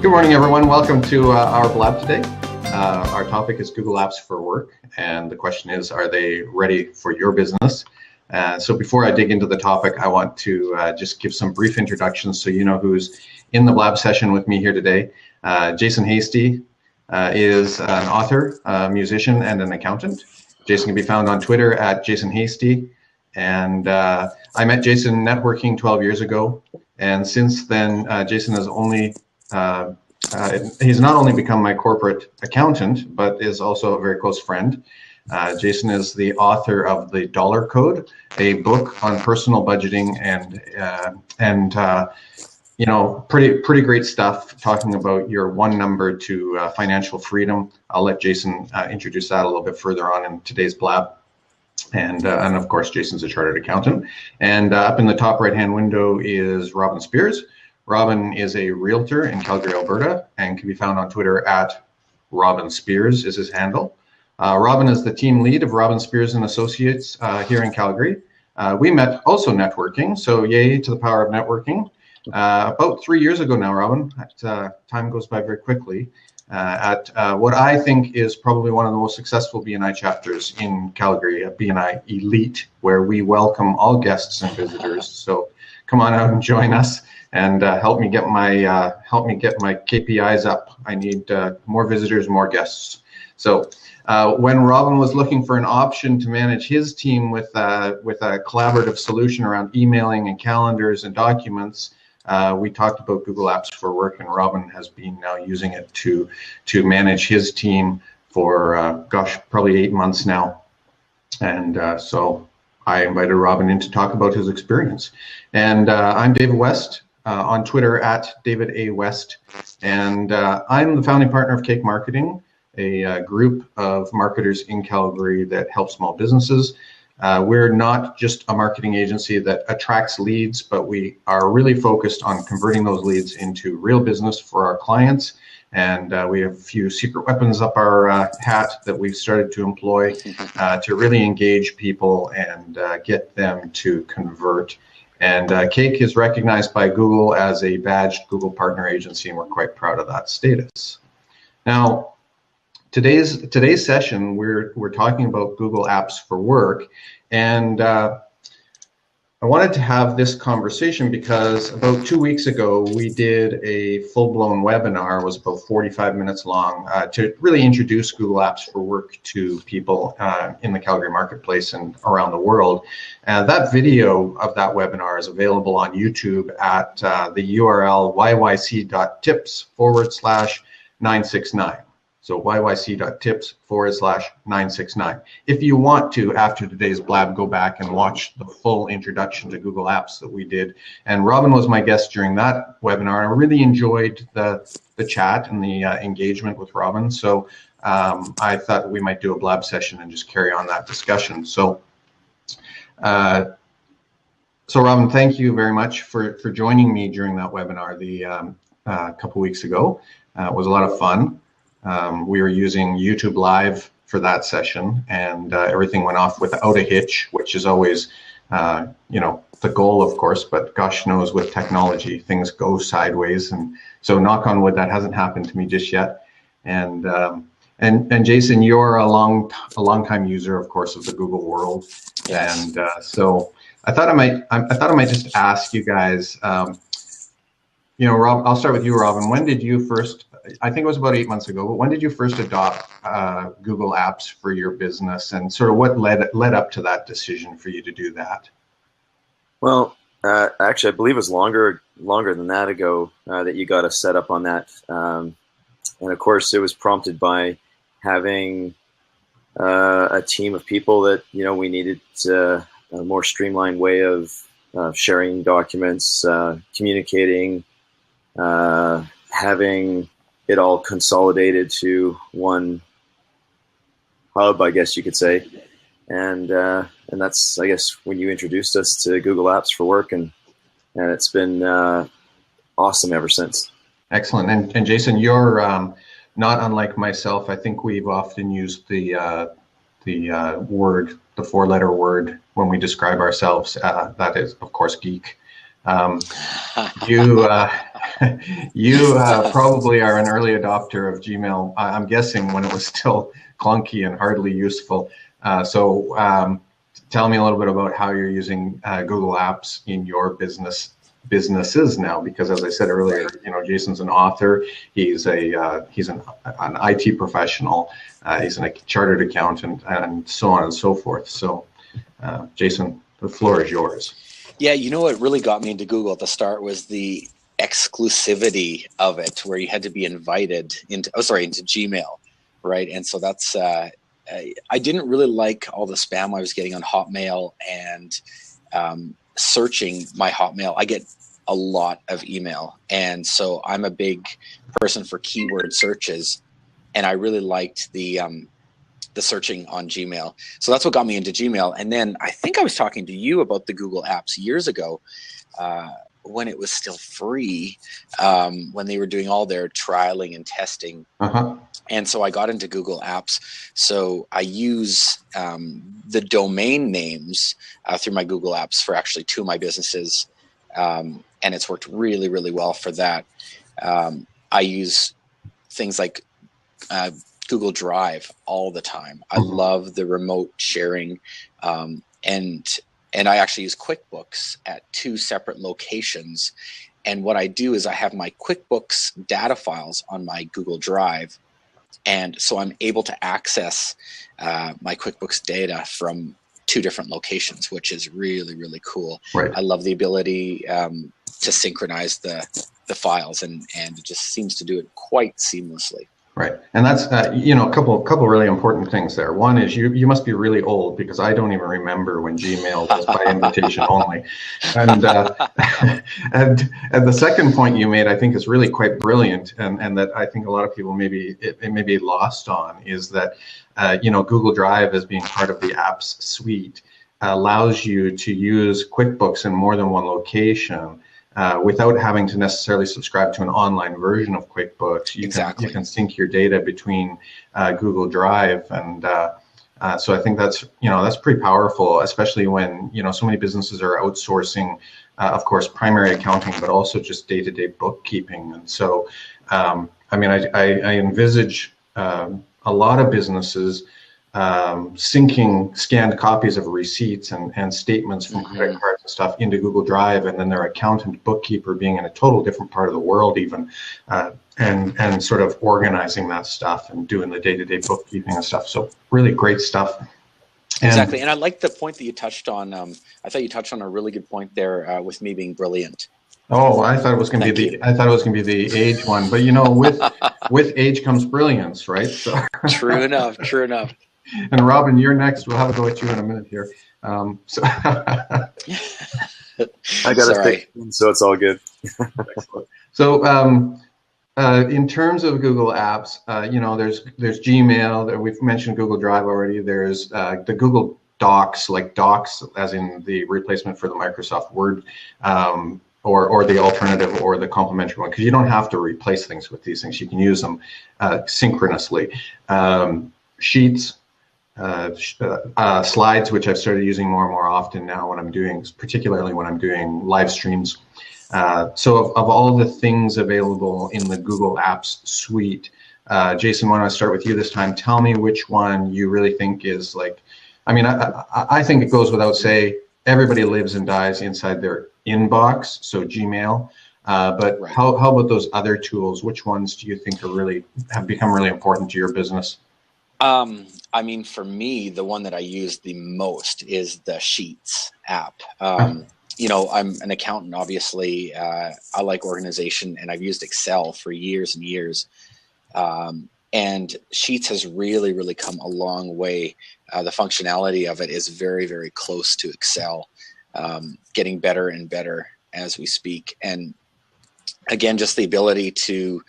Good morning, everyone. Welcome to our Blab today. Our topic is Google Apps for Work, and the question is, are they ready for your business? So before I dig into the topic, I want to just give some brief introductions so you know who's in the Blab session with me here today. Jason Hastie is an author, a musician, and an accountant. Jason can be found on Twitter at Jason Hastie. And I met Jason networking 12 years ago. And since then, Jason has he's not only become my corporate accountant, but is also a very close friend. Jason is the author of The Dollar Code, a book on personal budgeting and pretty great stuff talking about your one number to financial freedom. I'll let Jason introduce that a little bit further on in today's Blab. And of course, Jason's a chartered accountant. And up in the top right-hand window is Robin Speirs. Robin is a realtor in Calgary, Alberta, and can be found on Twitter at Robin Speirs is his handle. Robin is the team lead of Robin Speirs and Associates here in Calgary. We met also networking, so yay to the power of networking. About 3 years ago now, Robin. Time goes by very quickly. At what I think is probably one of the most successful BNI chapters in Calgary, a BNI Elite, where we welcome all guests and visitors. So come on out and join us, and help me get my KPIs up. I need more visitors, more guests. So when Robin was looking for an option to manage his team with a collaborative solution around emailing and calendars and documents, we talked about Google Apps for Work, and Robin has been now using it to manage his team for probably 8 months now. And so I invited Robin in to talk about his experience. And I'm David West on Twitter at David A. West, and I'm the founding partner of Cake Marketing, a group of marketers in Calgary that help small businesses. We're not just a marketing agency that attracts leads, but we are really focused on converting those leads into real business for our clients. And we have a few secret weapons up our hat that we've started to employ to really engage people and get them to convert. And Cake is recognized by Google as a badged Google partner agency, and we're quite proud of that status. Now, today's session, we're talking about Google Apps for Work, and I wanted to have this conversation because about 2 weeks ago we did a full-blown webinar. It was about 45 minutes long to really introduce Google Apps for Work to people in the Calgary marketplace and around the world. That video of that webinar is available on YouTube at the URL yyc.tips/969. So yyc.tips/969. If you want to, after today's Blab, go back and watch the full introduction to Google Apps that we did. And Robin was my guest during that webinar. I really enjoyed the chat and the engagement with Robin. So I thought we might do a Blab session and just carry on that discussion. So Robin, thank you very much for joining me during that webinar a couple weeks ago. It was a lot of fun. We were using YouTube Live for that session, and everything went off without a hitch, which is always, the goal, of course. But gosh knows, with technology, things go sideways, and so knock on wood, that hasn't happened to me just yet. And Jason, you're a long time user, of course, of the Google world, yes. And so I thought I might just ask you guys. Rob, I'll start with you, Robin. When did you first? I think it was about 8 months ago, but when did you first adopt Google Apps for your business, and sort of what led up to that decision for you to do that? Well, actually, I believe it was longer than that ago that you got us set up on that. And of course, it was prompted by having a team of people that, we needed a more streamlined way of sharing documents, communicating, having it all consolidated to one hub, I guess you could say, and that's, I guess, when you introduced us to Google Apps for Work, and it's been awesome ever since. Excellent. And Jason, you're not unlike myself. I think we've often used the four-letter word when we describe ourselves. That is, of course, geek. You probably are an early adopter of Gmail. I'm guessing when it was still clunky and hardly useful. So tell me a little bit about how you're using Google Apps in your businesses now, because as I said earlier, Jason's an author. He's an IT professional. He's a chartered accountant, and so on and so forth. So, Jason, the floor is yours. Yeah, what really got me into Google at the start was the exclusivity of it, where you had to be invited into Gmail, right? And so that's I didn't really like all the spam I was getting on Hotmail, and searching my Hotmail, I get a lot of email, and so I'm a big person for keyword searches, and I really liked the searching on Gmail. So that's what got me into Gmail. And then I think I was talking to you about the Google Apps years ago, when it was still free, when they were doing all their trialing and testing. And so I got into Google Apps. So I use the domain names through my Google Apps for actually 2 of my businesses. And it's worked really, really well for that. I use things like Google Drive all the time. I love the remote sharing, and I actually use QuickBooks at 2 separate locations. And what I do is I have my QuickBooks data files on my Google Drive, and so I'm able to access my QuickBooks data from 2 different locations, which is really, really cool. Right. I love the ability to synchronize the files, and it just seems to do it quite seamlessly. Right, and that's a couple really important things there. One is you must be really old, because I don't even remember when Gmail was by invitation only, and and the second point you made, I think, is really quite brilliant, and that I think a lot of people it may be lost on, is that Google Drive, as being part of the apps suite, allows you to use QuickBooks in more than one location. Without having to necessarily subscribe to an online version of QuickBooks. You can sync your data between Google Drive, and so I think that's pretty powerful, especially when so many businesses are outsourcing, of course, primary accounting, but also just day-to-day bookkeeping. And so, I envisage a lot of businesses syncing scanned copies of receipts and statements from credit cards and stuff into Google Drive, and then their accountant, bookkeeper being in a total different part of the world even, and sort of organizing that stuff and doing the day-to-day bookkeeping and stuff. So really great stuff. Exactly, and I like the point that you touched on. I thought you touched on a really good point there with me being brilliant. Oh, I thought it was going to be the age one, but with age comes brilliance, right? So. True enough. And Robin, you're next. We'll have a go at you in a minute here. I got to stick, so it's all good. So, in terms of Google Apps, there's Gmail. We've mentioned Google Drive already. There's the Google Docs, like Docs, as in the replacement for the Microsoft Word, or the alternative or the complementary one, because you don't have to replace things with these things. You can use them synchronously. Sheets. Slides, which I've started using more and more often now particularly when I'm doing live streams. So of all the things available in the Google Apps suite, Jason, why don't I start with you this time? Tell me which one you really think is I think it goes without saying, everybody lives and dies inside their inbox, so Gmail. But right. How about those other tools? Which ones do you think have become really important to your business? For me, the one that I use the most is the Sheets app. I'm an accountant, obviously. I like organization, and I've used Excel for years and years. And Sheets has really, really come a long way. The functionality of it is very, very close to Excel, getting better and better as we speak. And again, just the ability to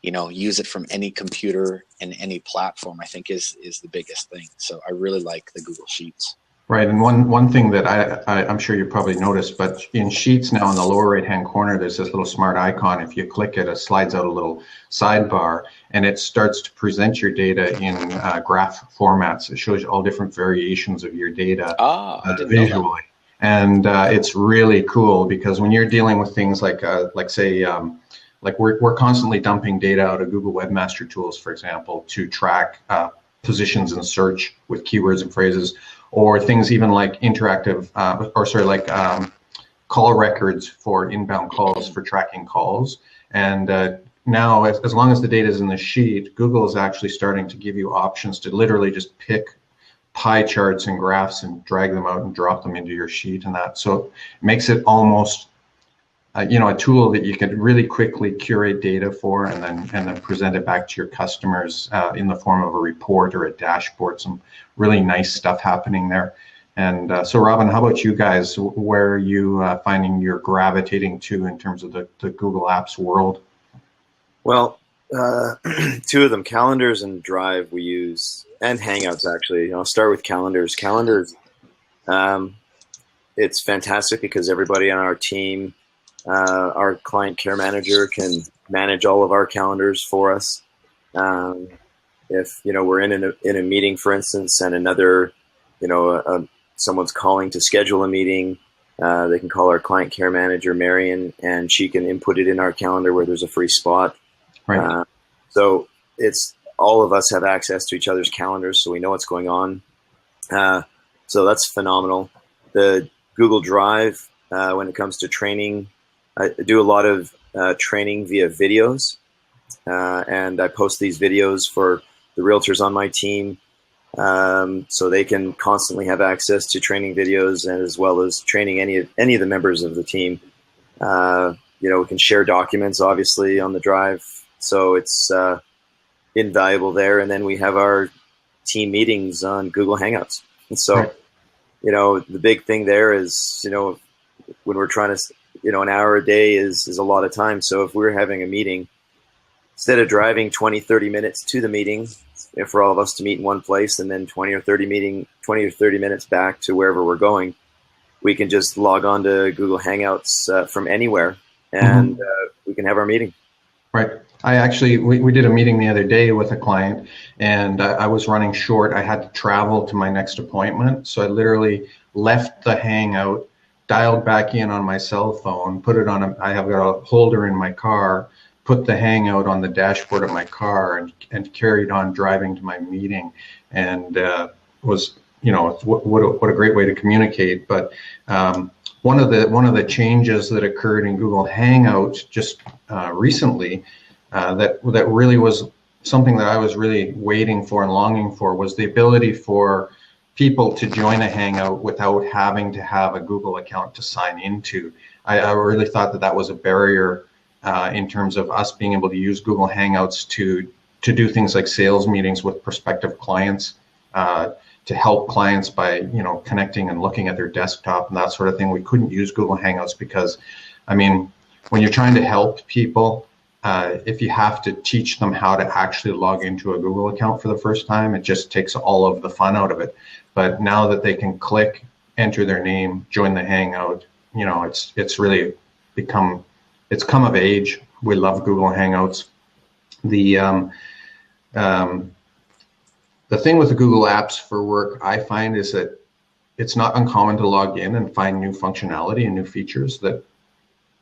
use it from any computer and any platform, I think is the biggest thing. So I really like the Google Sheets. Right, and one thing that I'm sure you probably noticed, but in Sheets now in the lower right-hand corner, there's this little smart icon. If you click it, it slides out a little sidebar, and it starts to present your data in graph formats. It shows you all different variations of your data visually. And it's really cool, because when you're dealing with things like say, like we're constantly dumping data out of Google Webmaster Tools, for example, to track positions in search with keywords and phrases, or things even like interactive, call records for inbound calls for tracking calls. And now, as long as the data is in the sheet, Google is actually starting to give you options to literally just pick pie charts and graphs and drag them out and drop them into your sheet, and that so it makes it almost a tool that you can really quickly curate data for, and then present it back to your customers in the form of a report or a dashboard. Some really nice stuff happening there. And so, Robin, how about you guys? Where are you finding you're gravitating to in terms of the Google Apps world? Well, two of them, Calendars and Drive, we use, and Hangouts, actually. I'll start with Calendars. Calendars, it's fantastic because everybody on our team, our client care manager can manage all of our calendars for us. If we're in a meeting, for instance, and another, someone's calling to schedule a meeting, they can call our client care manager, Marion, and she can input it in our calendar where there's a free spot. Right. So it's all of us have access to each other's calendars, so we know what's going on. So that's phenomenal. The Google Drive, when it comes to training, I do a lot of training via videos, and I post these videos for the realtors on my team, so they can constantly have access to training videos, and as well as training any of the members of the team. We can share documents, obviously, on the Drive, so it's invaluable there. And then we have our team meetings on Google Hangouts. And so, right. The big thing there is, when we're trying to, an hour a day is a lot of time. So if we're having a meeting, instead of driving 20, 30 minutes to the meeting, for all of us to meet in one place, and then 20 or 30 minutes back to wherever we're going, we can just log on to Google Hangouts from anywhere, and we can have our meeting. Right. We did a meeting the other day with a client, and I was running short. I had to travel to my next appointment. So I literally left the Hangout, dialed back in on my cell phone, put it on I have got a holder in my car, put the Hangout on the dashboard of my car, and carried on driving to my meeting. And was, what a great way to communicate. But one of the changes that occurred in Google Hangout just recently, that really was something that I was really waiting for and longing for, was the ability for people to join a Hangout without having to have a Google account to sign into. I really thought that was a barrier in terms of us being able to use Google Hangouts to do things like sales meetings with prospective clients, to help clients by connecting and looking at their desktop and that sort of thing. We couldn't use Google Hangouts because, when you're trying to help people, if you have to teach them how to actually log into a Google account for the first time, it just takes all of the fun out of it. But now that they can click, enter their name, join the Hangout, it's really it's come of age. We love Google Hangouts. The thing with the Google Apps for Work, I find, is that it's not uncommon to log in and find new functionality and new features that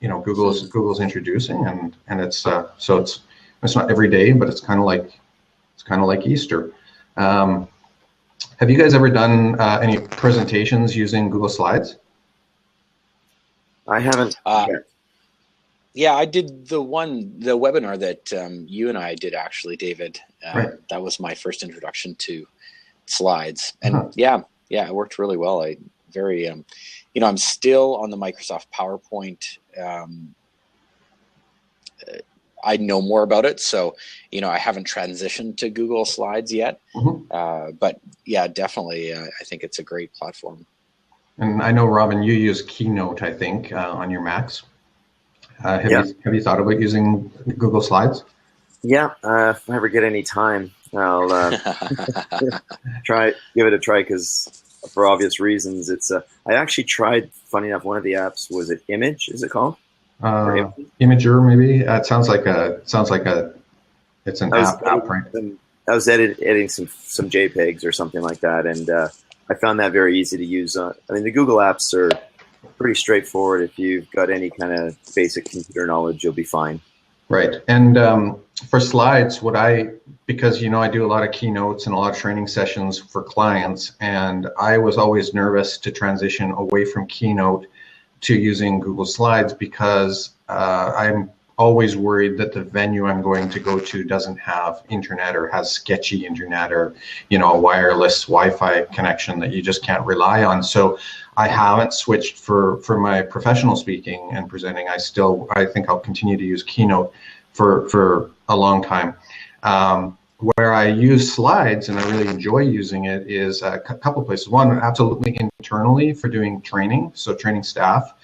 Google's introducing, and it's not every day, but it's kind of like Easter. Have you guys ever done any presentations using Google Slides? I haven't. Yeah, I did the webinar that you and I did, actually, David. Right. That was my first introduction to slides, and yeah, it worked really well. I'm still on the Microsoft PowerPoint. I know more about it, so I haven't transitioned to Google Slides yet. But yeah, definitely, I think it's a great platform. And I know, Robin, you use Keynote, I think, on your Macs. Have you thought about using Google Slides? Yeah, if I ever get any time, I'll give it a try, because for obvious reasons, I actually tried. Funny enough, one of the apps, was it Image? Is it called? Imager, maybe. It sounds like it's an app, right? I was editing some JPEGs or something like that, and I found that very easy to use. The Google apps are pretty straightforward. If you've got any kind of basic computer knowledge, you'll be fine. Right. And for slides, because, I do a lot of keynotes and a lot of training sessions for clients, and I was always nervous to transition away from Keynote to using Google Slides because I'm always worried that the venue I'm going to go to doesn't have internet or has sketchy internet or, a wireless Wi-Fi connection that you just can't rely on. So I haven't switched for my professional speaking and presenting. I think I'll continue to use Keynote for a long time. Where I use slides and I really enjoy using it is a couple places. One, absolutely internally for doing training, so training staff.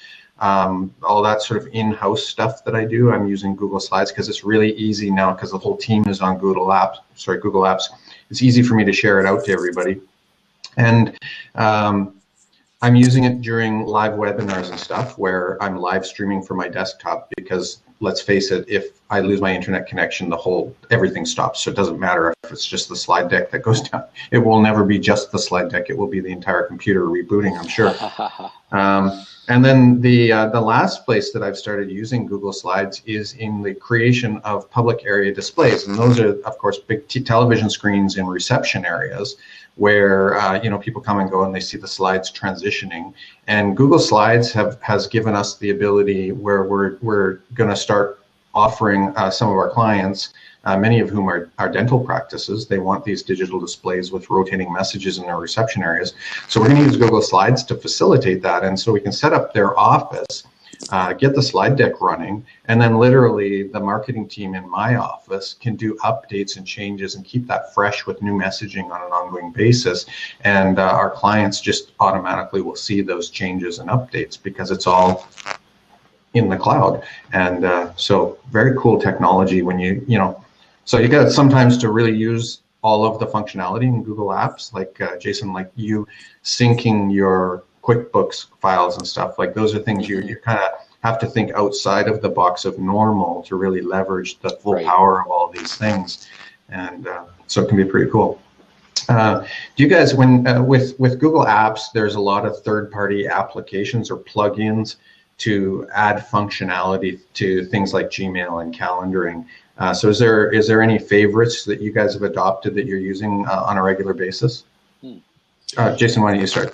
All that sort of in-house stuff that I do, I'm using Google Slides because it's really easy now because the whole team is on Google Apps. It's easy for me to share it out to everybody. And I'm using it during live webinars and stuff where I'm live streaming from my desktop because, let's face it, if I lose my internet connection, everything stops. So it doesn't matter if it's just the slide deck that goes down. It will never be just the slide deck. It will be the entire computer rebooting, I'm sure. And then the last place that I've started using Google Slides is in the creation of public area displays. And those are, of course, big television screens in reception areas where people come and go and they see the slides transitioning. And Google Slides has given us the ability where we're going to start offering some of our clients, many of whom are dental practices. They want these digital displays with rotating messages in their reception areas. So we're going to use Google Slides to facilitate that. And so we can set up their office, get the slide deck running, and then literally the marketing team in my office can do updates and changes and keep that fresh with new messaging on an ongoing basis. And our clients just automatically will see those changes and updates because it's all in the cloud. And so very cool technology when so you got sometimes to really use all of the functionality in Google Apps, like Jason, like you syncing your QuickBooks files and stuff. Like those are things you kind of have to think outside of the box of normal to really leverage the full power of all these things. And so it can be pretty cool. Do you guys, with Google Apps, there's a lot of third-party applications or plugins to add functionality to things like Gmail and calendaring. So is there any favorites that you guys have adopted that you're using on a regular basis? Jason, why don't you start?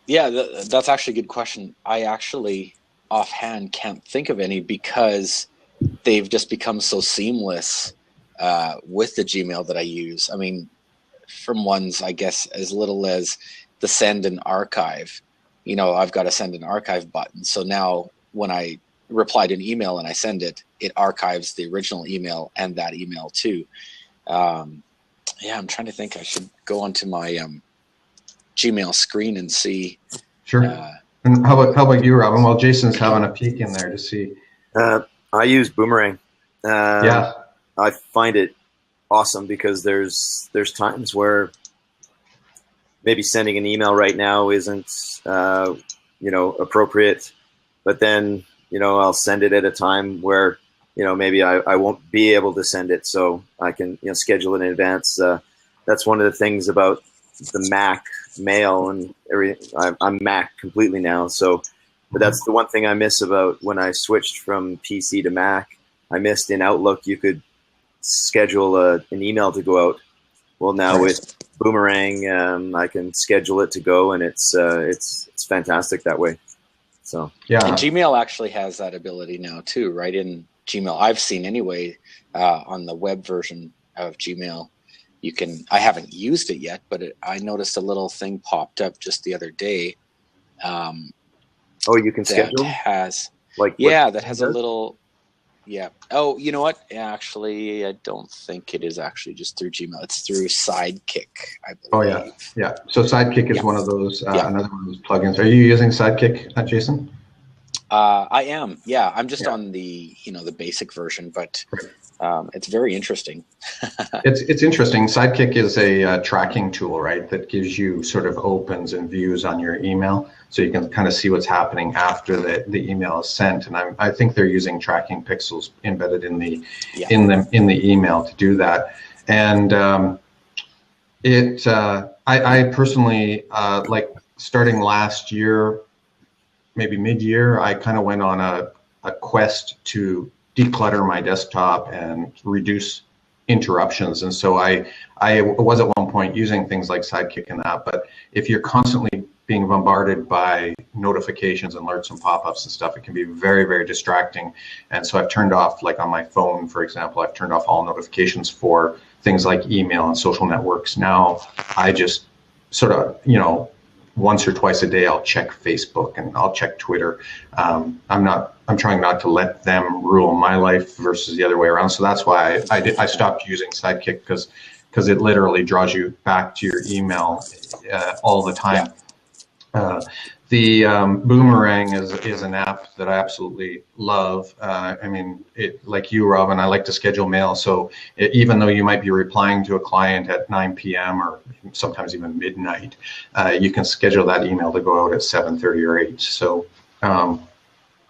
Yeah, that's actually a good question. I actually offhand can't think of any because they've just become so seamless with the Gmail that I use. I mean, from ones, I guess, as little as the send and archive. I've got a send and archive button. So now when I reply to an email and I send it, it archives the original email and that email too. I'm trying to think. I should go onto my Gmail screen and see. Sure. And how about you, Robin? Well, Jason's having a peek in there to see. I use Boomerang. I find it awesome because there's times where maybe sending an email right now isn't appropriate, but then I'll send it at a time where maybe I won't be able to send it, so I can schedule it in advance. That's one of the things about the Mac Mail and everything. I'm Mac completely now, but that's the one thing I miss about when I switched from PC to Mac. I missed in Outlook you could schedule an email to go out. Well, now with Boomerang, I can schedule it to go, and it's fantastic that way. So and Gmail actually has that ability now too, right? In Gmail, I've seen anyway on the web version of Gmail, you can. I haven't used it yet, but I noticed a little thing popped up just the other day. You can schedule. That has a little. Yeah. Oh, you know what? Actually, I don't think it is actually just through Gmail. It's through Sidekick, I believe. Oh, yeah. So Sidekick is one of those, another one of those plugins. Are you using Sidekick, Jason? I am. Yeah, I'm just on the the basic version, but it's very interesting. It's interesting. Sidekick is a tracking tool, right? That gives you sort of opens and views on your email, so you can kind of see what's happening after the email is sent. And I think they're using tracking pixels embedded in the email to do that. And I personally like starting last year, maybe mid-year, I kind of went on a quest to declutter my desktop and reduce interruptions. And so I was at one point using things like Sidekick and that, but if you're constantly being bombarded by notifications and alerts and pop-ups and stuff, it can be very, very distracting. And so I've turned off, like on my phone, for example, I've turned off all notifications for things like email and social networks. Now I just sort of, once or twice a day, I'll check Facebook and I'll check Twitter. I'm trying not to let them rule my life versus the other way around. So that's why I stopped using Sidekick, because it literally draws you back to your email all the time. The Boomerang is an app that I absolutely love. Like you, Robin, I like to schedule mail. So even though you might be replying to a client at 9 p.m. or sometimes even midnight, you can schedule that email to go out at 7:30 or 8. So,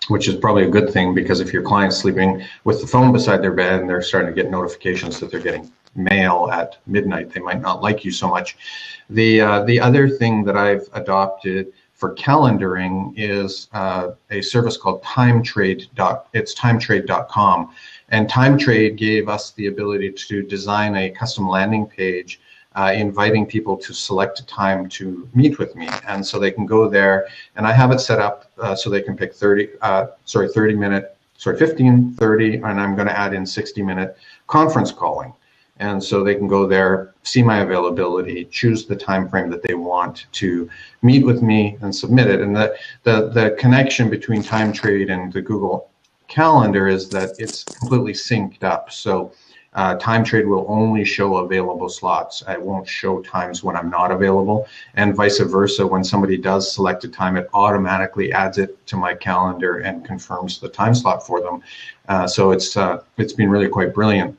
which is probably a good thing, because if your client's sleeping with the phone beside their bed and they're starting to get notifications that they're getting mail at midnight, they might not like you so much. The other thing that I've adopted for calendaring is a service called TimeTrade. It's timetrade.com, and TimeTrade gave us the ability to design a custom landing page inviting people to select a time to meet with me, and so they can go there, and I have it set up so they can pick 15, 30, and I'm going to add in 60-minute conference calling. And so they can go there, see my availability, choose the time frame that they want to meet with me, and submit it. And the connection between TimeTrade and the Google Calendar is that it's completely synced up. So TimeTrade will only show available slots. I won't show times when I'm not available, and vice versa. When somebody does select a time, it automatically adds it to my calendar and confirms the time slot for them. So it's been really quite brilliant.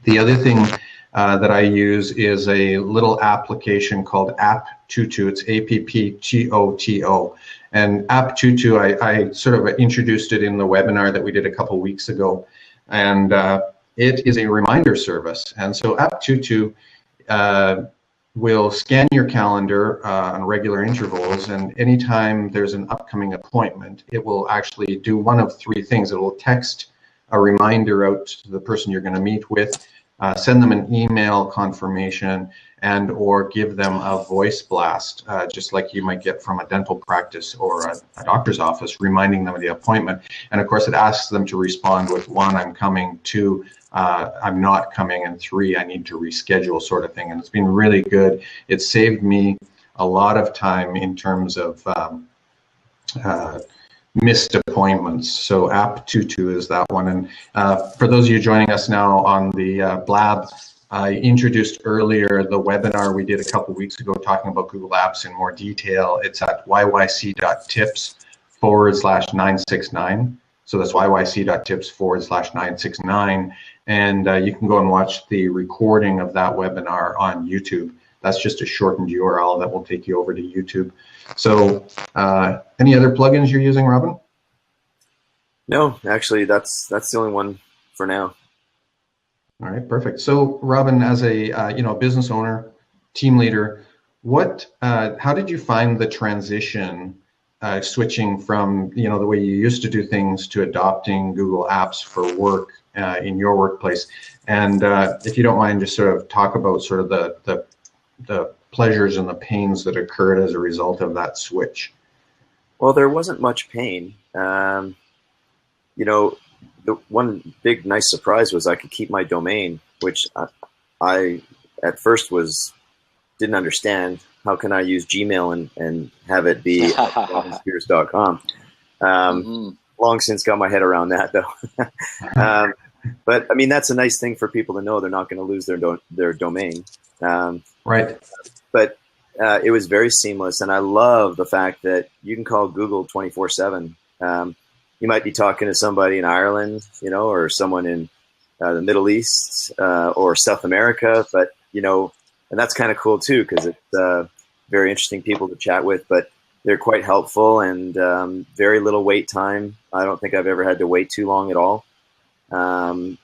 The other thing that I use is a little application called App22. It's APPTOTO. And App22, I sort of introduced it in the webinar that we did a couple weeks ago. And it is a reminder service. And so App22 will scan your calendar on regular intervals. And anytime there's an upcoming appointment, it will actually do one of three things. It will text a reminder out to the person you're going to meet with, send them an email confirmation, and or give them a voice blast, just like you might get from a dental practice or a doctor's office, reminding them of the appointment. And of course, it asks them to respond with 1, I'm coming, 2, I'm not coming, and 3, I need to reschedule, sort of thing. And it's been really good. It saved me a lot of time in terms of missed appointments. So App22 is that one. And for those of you joining us now on the Blab, I introduced earlier the webinar we did a couple weeks ago talking about Google Apps in more detail. It's at yyc.tips/969. So that's yyc.tips/969. And you can go and watch the recording of that webinar on YouTube. That's just a shortened URL that will take you over to YouTube. So any other plugins you're using, Robin? No, actually, that's the only one for now. All right, perfect. So Robin, as a business owner, team leader, how did you find the transition switching from the way you used to do things to adopting Google Apps for work in your workplace? And if you don't mind, just sort of talk about sort of the pleasures and the pains that occurred as a result of that switch. Well, there wasn't much pain. The one big nice surprise was I could keep my domain, which I at first didn't understand. How can I use Gmail and have it be Speirs.com? Long since got my head around that, though. But I mean, that's a nice thing for people to know. They're not going to lose their domain. Right. But it was very seamless, and I love the fact that you can call Google 24/7. You might be talking to somebody in Ireland, or someone in the Middle East or South America, but and that's kind of cool too, because it's very interesting people to chat with. But they're quite helpful, and very little wait time. I don't think I've ever had to wait too long at all.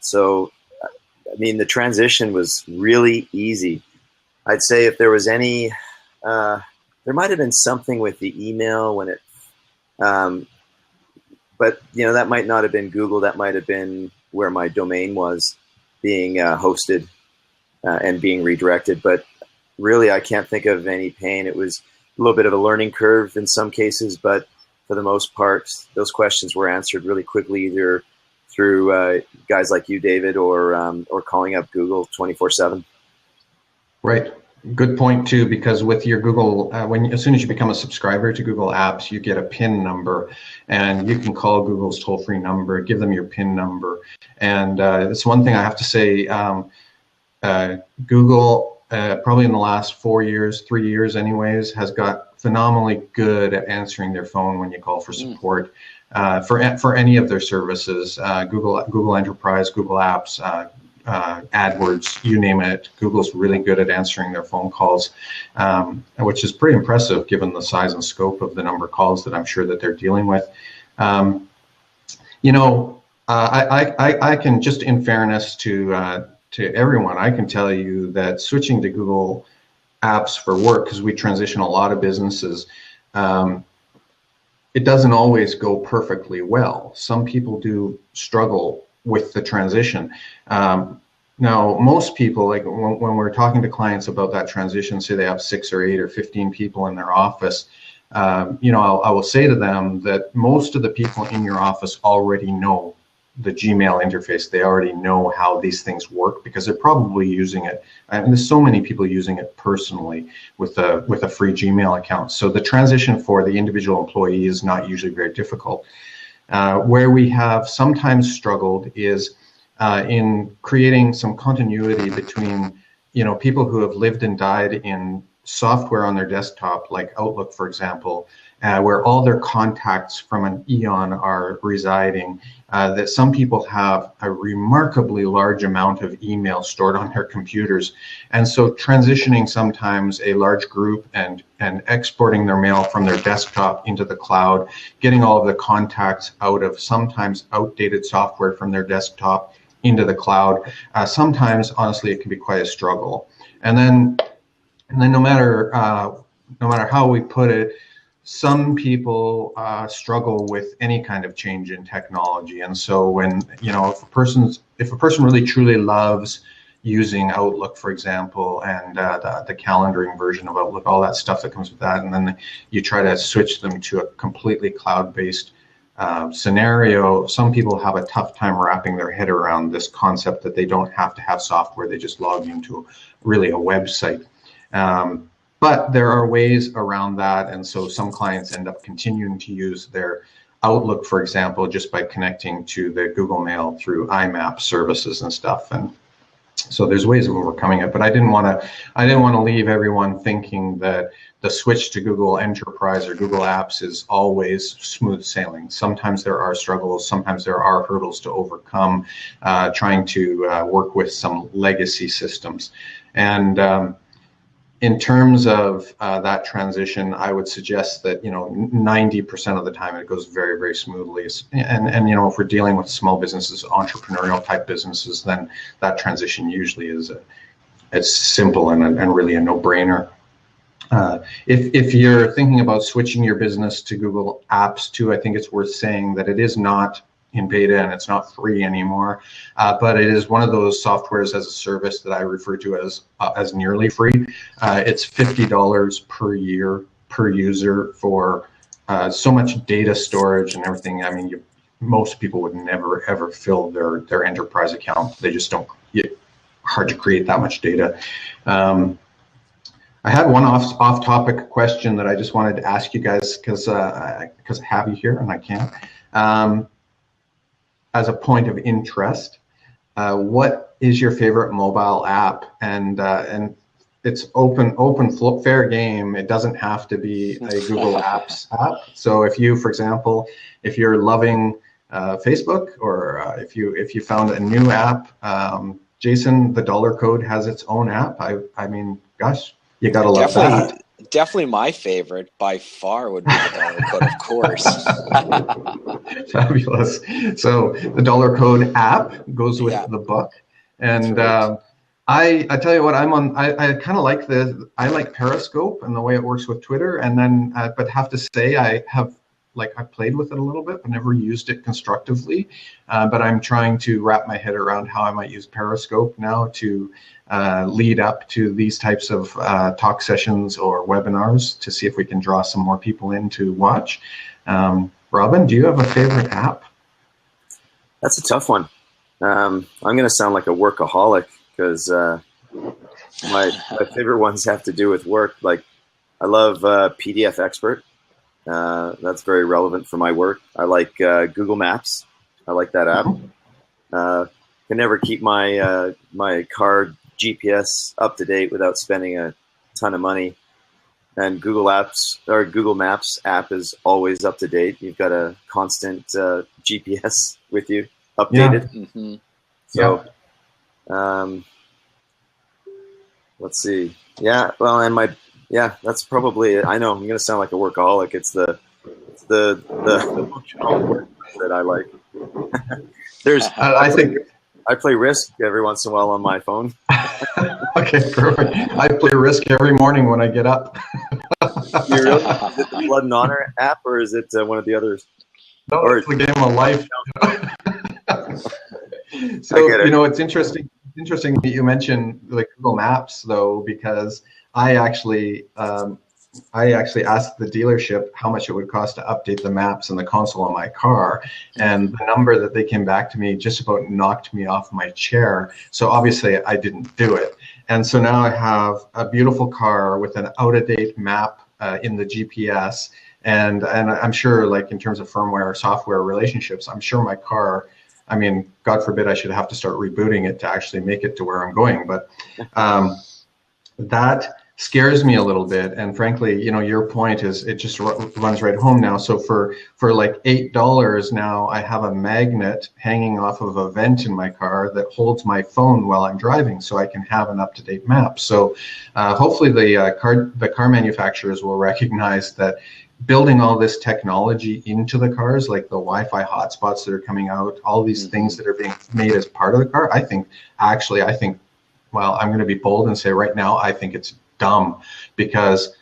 So, I mean, the transition was really easy. I'd say if there was any, there might have been something with the email when but that might not have been Google. That might have been where my domain was being hosted and being redirected. But really, I can't think of any pain. It was a little bit of a learning curve in some cases, but for the most part, those questions were answered really quickly, either through guys like you, David, or calling up Google 24/7. Right. Good point too, because with your Google, as soon as you become a subscriber to Google Apps, you get a PIN number, and you can call Google's toll-free number, give them your PIN number, and it's one thing I have to say. Google, probably in the last 4 years, 3 years, anyways, has got phenomenally good at answering their phone when you call for support for any of their services. Google Enterprise, Google Apps. AdWords, you name it. Google's really good at answering their phone calls, which is pretty impressive given the size and scope of the number of calls that I'm sure that they're dealing with. I can, just in fairness to everyone, I can tell you that switching to Google Apps for work, because we transition a lot of businesses, it doesn't always go perfectly well. Some people do struggle with the transition. Now, most people, like when we're talking to clients about that transition, say they have 6 or 8 or 15 people in their office, I will say to them that most of the people in your office already know the Gmail interface. They already know how these things work because they're probably using it. And there's so many people using it personally with a free Gmail account. So the transition for the individual employee is not usually very difficult. Where we have sometimes struggled is in creating some continuity between, people who have lived and died in software on their desktop, like Outlook, for example, where all their contacts from an eon are residing, that some people have a remarkably large amount of email stored on their computers. And so transitioning sometimes a large group and exporting their mail from their desktop into the cloud, getting all of the contacts out of sometimes outdated software from their desktop into the cloud. Sometimes, honestly, it can be quite a struggle. And then no matter how we put it, some people struggle with any kind of change in technology. And so when, if a person really truly loves using Outlook, for example, and the calendaring version of Outlook, all that stuff that comes with that, and then you try to switch them to a completely cloud-based scenario, some people have a tough time wrapping their head around this concept that they don't have to have software, they just log into really a website. But there are ways around that, and so some clients end up continuing to use their Outlook, for example, just by connecting to the Google Mail through IMAP services and stuff. And so there's ways of overcoming it. But I didn't want to leave everyone thinking that the switch to Google Enterprise or Google Apps is always smooth sailing. Sometimes there are struggles. Sometimes there are hurdles to overcome, trying to work with some legacy systems. And in terms of that transition, I would suggest that 90% of the time it goes very, very smoothly. And if we're dealing with small businesses, entrepreneurial type businesses, then that transition usually it's simple and really a no-brainer. If you're thinking about switching your business to Google Apps too, I think it's worth saying that it is not in beta and it's not free anymore, but it is one of those softwares as a service that I refer to as nearly free. It's $50 per year per user for so much data storage and everything. I mean, most people would never ever fill their enterprise account. They just don't. It's hard to create that much data. I had one off-topic question that I just wanted to ask you guys because I have you here and I can't. As a point of interest, what is your favorite mobile app? And it's open, fair game. It doesn't have to be a Google Apps app. So if you, for example, if you're loving Facebook, or if you found a new app, Jason, the Dollar Code has its own app. I mean, gosh, you gotta love that. Definitely my favorite by far would be the Dollar Code, of course. Fabulous. So the Dollar Code app goes with the book. And I tell you what, I kind of like I like Periscope and the way it works with Twitter. And then, but have to say, I have like I played with it a little bit, but never used it constructively. But I'm trying to wrap my head around how I might use Periscope now to lead up to these types of talk sessions or webinars to see if we can draw some more people in to watch. Robin, do you have a favorite app? That's a tough one. I'm going to sound like a workaholic because my favorite ones have to do with work. Like I love PDF Expert. That's very relevant for my work. I like Google Maps. I like that app. Can never keep my my car GPS up to date without spending a ton of money. And Google Maps app is always up to date. You've got a constant GPS with you, updated. Yeah. Mm-hmm. So, let's see. Yeah, well, and that's probably it. I know I'm going to sound like a workaholic. It's the functional work that I like. I play Risk every once in a while on my phone. Okay, perfect. I play Risk every morning when I get up. Is it the Blood and Honor app, or is it one of the others? No, it's the Game of Life. So, it's interesting that you mentioned the Google Maps, though, because I actually asked the dealership how much it would cost to update the maps in the console on my car, and the number that they came back to me just about knocked me off my chair. So obviously I didn't do it. And so now I have a beautiful car with an out-of-date map in the GPS, and I'm sure, like in terms of firmware or software relationships, I'm sure my car, I mean, God forbid I should have to start rebooting it to actually make it to where I'm going. But that scares me a little bit. And frankly, your point is it just runs right home now. So for like $8 now, I have a magnet hanging off of a vent in my car that holds my phone while I'm driving, so I can have an up-to-date map. So hopefully the car manufacturers will recognize that building all this technology into the cars, like the Wi-Fi hotspots that are coming out, all these things that are being made as part of the car, I think, well, I'm going to be bold and say right now, I think it's dumb, because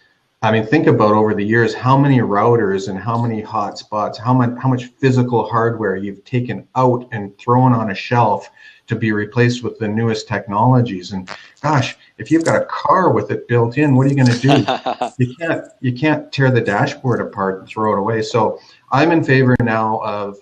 I mean, think about over the years how many routers and how many hotspots, how much physical hardware you've taken out and thrown on a shelf to be replaced with the newest technologies. And gosh, if you've got a car with it built in, what are you going to do? You can't tear the dashboard apart and throw it away. So I'm in favor now of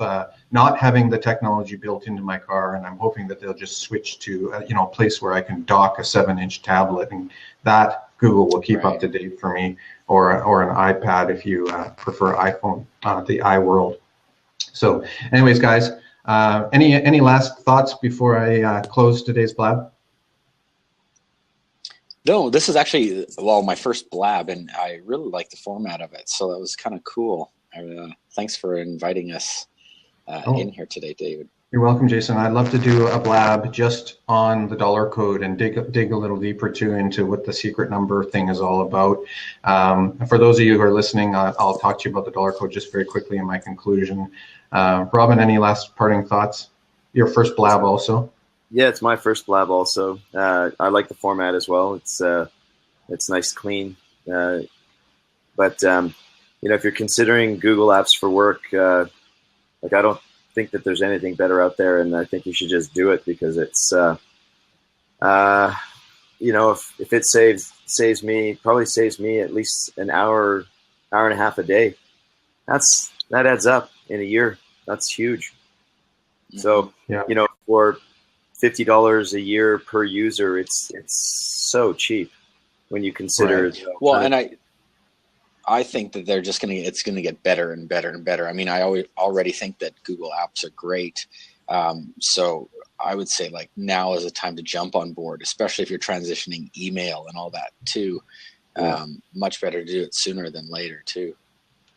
not having the technology built into my car, and I'm hoping that they'll just switch to a place where I can dock a 7-inch tablet, and that Google will keep up to date for me, or an iPad if you prefer iPhone, the iWorld. So anyways, guys, any last thoughts before I close today's Blab? No, this is actually, my first Blab, and I really like the format of it. So that was kind of cool. Thanks for inviting us in here today, David. You're welcome, Jason. I'd love to do a Blab just on the dollar code and dig a little deeper too into what the secret number thing is all about. For those of you who are listening, I'll talk to you about the dollar code just very quickly in my conclusion. Robin, any last parting thoughts? Your first Blab also? Yeah, it's my first Blab also. I like the format as well. It's nice, clean. But if you're considering Google Apps for work, I don't think that there's anything better out there, and I think you should just do it, because it's if it saves me at least an hour and a half a day, that adds up in a year. That's huge. So for $50 a year per user, it's so cheap when you consider. Right. Well, and I think that it's going to get better and better and better. I mean, I already think that Google Apps are great. So I would say now is a time to jump on board, especially if you're transitioning email and all that too. Much better to do it sooner than later too.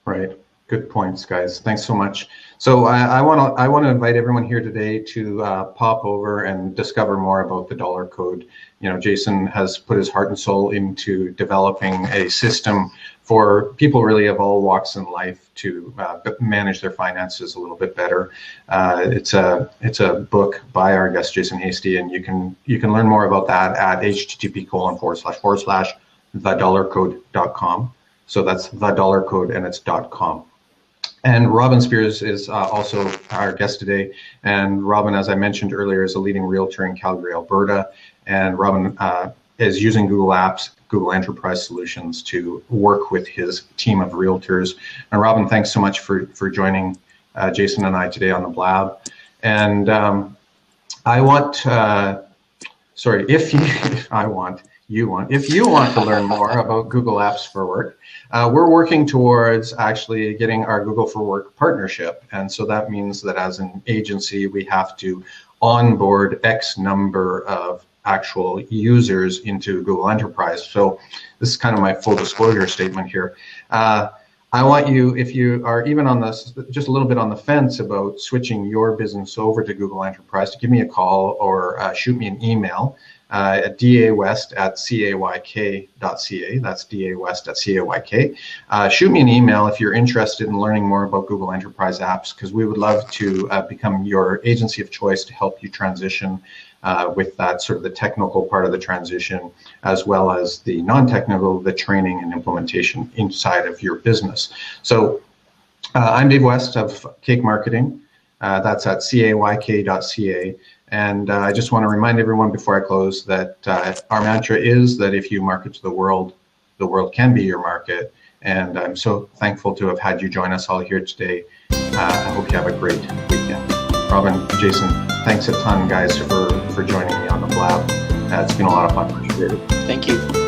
Right. Good points, guys. Thanks so much. So I want to invite everyone here today to pop over and discover more about the dollar code. Jason has put his heart and soul into developing a system for people really of all walks in life to manage their finances a little bit better. It's a book by our guest Jason Hastie, and you can learn more about that at http://thedollarcode.com. So that's the dollar code, and it's .com. And Robin Speirs is also our guest today. And Robin, as I mentioned earlier, is a leading realtor in Calgary, Alberta. And Robin is using Google Apps, Google Enterprise Solutions to work with his team of realtors. And Robin, thanks so much for joining Jason and I today on the Blab. And I want, sorry, if you want to learn more about Google Apps for Work, we're working towards actually getting our Google for Work partnership. And so that means that as an agency, we have to onboard X number of actual users into Google Enterprise. So this is kind of my full disclosure statement here. I want you, if you are even on this, just a little bit on the fence about switching your business over to Google Enterprise, to give me a call or shoot me an email at dawest@cayk.ca. That's dawest@cayk. Shoot me an email if you're interested in learning more about Google Enterprise apps, because we would love to become your agency of choice to help you transition with that sort of the technical part of the transition, as well as the non-technical, the training and implementation inside of your business. So I'm Dave West of Cake Marketing. That's at cayk.ca. And I just want to remind everyone before I close that our mantra is that if you market to the world can be your market. And I'm so thankful to have had you join us all here today. I hope you have a great weekend. Robin, Jason, thanks a ton, guys, for joining me on the Blab. It's been a lot of fun. Appreciate it. Thank you.